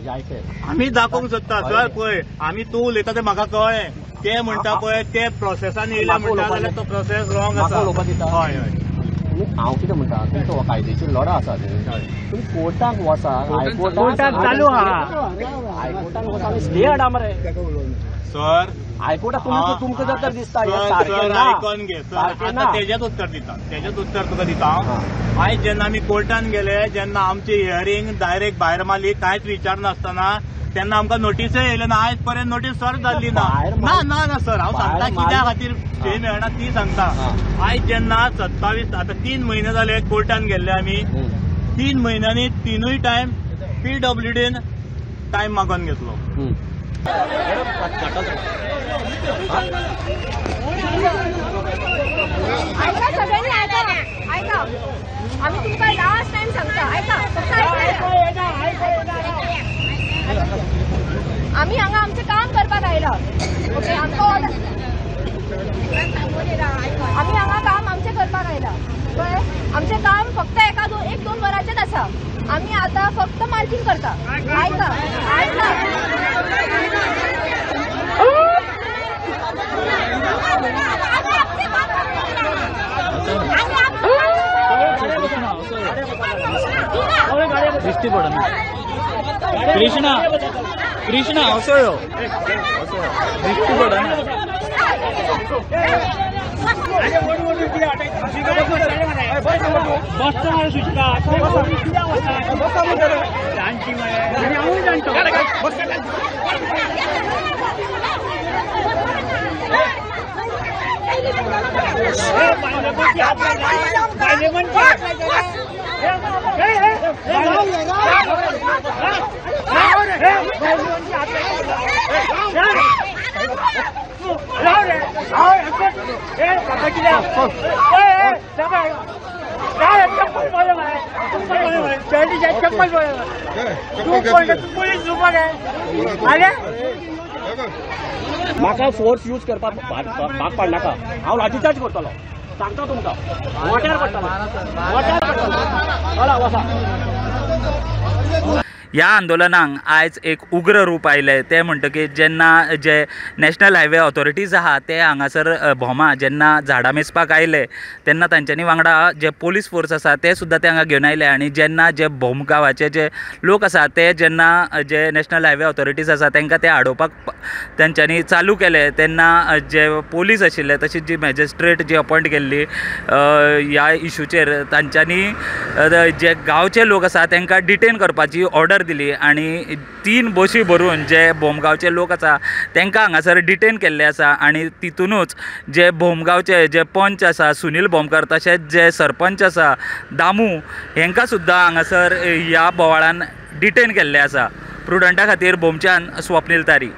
आम्ही दाखोवंक सोदता सर पळय आम्ही तूं उलयता तें म्हाका कळ्ळें ते म्हणटा पळय ते प्रोसेसान येयला म्हणटा जाल्यार तो प्रोसेस रॉंग आसा हय हय हांव कितें म्हणटा तुमचो हो कायदेशीर लढा आसा तुम्ही कोर्टाक वचा कोर्टाक चालू आहा हायकोर्टाक वचा आनी स्टे हाडा मरे सर हायकोर्टाक तुमकां जर तर दिसता आयकून घे सर आतां तेजेच उत्तर तुका दिता हांव आयज जेन्ना आमी कोर्टान गेले जेन्ना आमचे हियरींग डायरेक्ट भायर मारली कांयच विचारनासतना तेन्ना आमकां नोटीसय येयल्यो ना आयज पर्यंत नोटीस सर्व जाल्ली ना ना सर हांव सांगता कित्या खातीर स्टे मेळना ती सांगता आयज जेन्ना 27 आतां 3 म्हयने जाले कोर्टान गेल्ले आमी 3 म्हयन्यांनी तिनूय टायम PWDन टायम मागून घेतलो ऐका सगळ्यांनी ऐका आम्ही तुमका लास्ट टाइम सांगता ऐका आम्ही हांगा आमचे काम करपाक आयला ओके आम्ही हांगा काम आमचे करपाक आयला पण आमचे काम फक्त एक दोन वरांचेच आसा आम्ही आता फक्त मार्किंग करता ऐका दिश्टी पडना कृष्णा असो दिश्टी पडना म्हाका फोर्स यूज करपाक भाग पाडनाका हांव लाठीचार्ज करतलो सांगता तुमकां वाट्यार पडटलो ह्या आंदोलनाक आयज एक उग्र रूप आयले ते म्हणटकीर जेन्ना जे नॅशनल हायवे ऑथॉरिटीज आहा ते हांगासर भोमा जेन्ना झाडां मेजपाक आयले तेन्ना तांच्यांनी वांगडा जे पोलीस फोर्स आसा ते सुद्दां ते हांगा घेवन आयले आनी जेन्ना जे भोम गांवाचे जे लोक आसा ते जेन्ना जे नॅशनल हायवे ऑथॉरिटीज आसा तांकां ते आडोवपाक तेंच्यांनी चालू केले तेन्ना जे पोलीस आशिल्ले तशीच जी मॅजिस्ट्रेट जी अपॉयंट केल्ली ह्या इशूचेर तांच्यांनी जे गांवचे लोक आसा तांकां डिटेन करपाची ऑर्डर दिली आणि 3 बशी भरून जे भोमगांवचे लोक आसा तांकां हांगासर डिटेन केल्ले आसा आणि तितूनच जे भोमगांवचे जे पंच आसा सुनील भोमकर तशेंच जे सरपंच आसा दामू हेंकां सुद्दां हांगासर ह्या बोवाळान डिटेन केल्ले आसा प्रुडंटा खातीर भोमच्यान स्वप्नील तारी।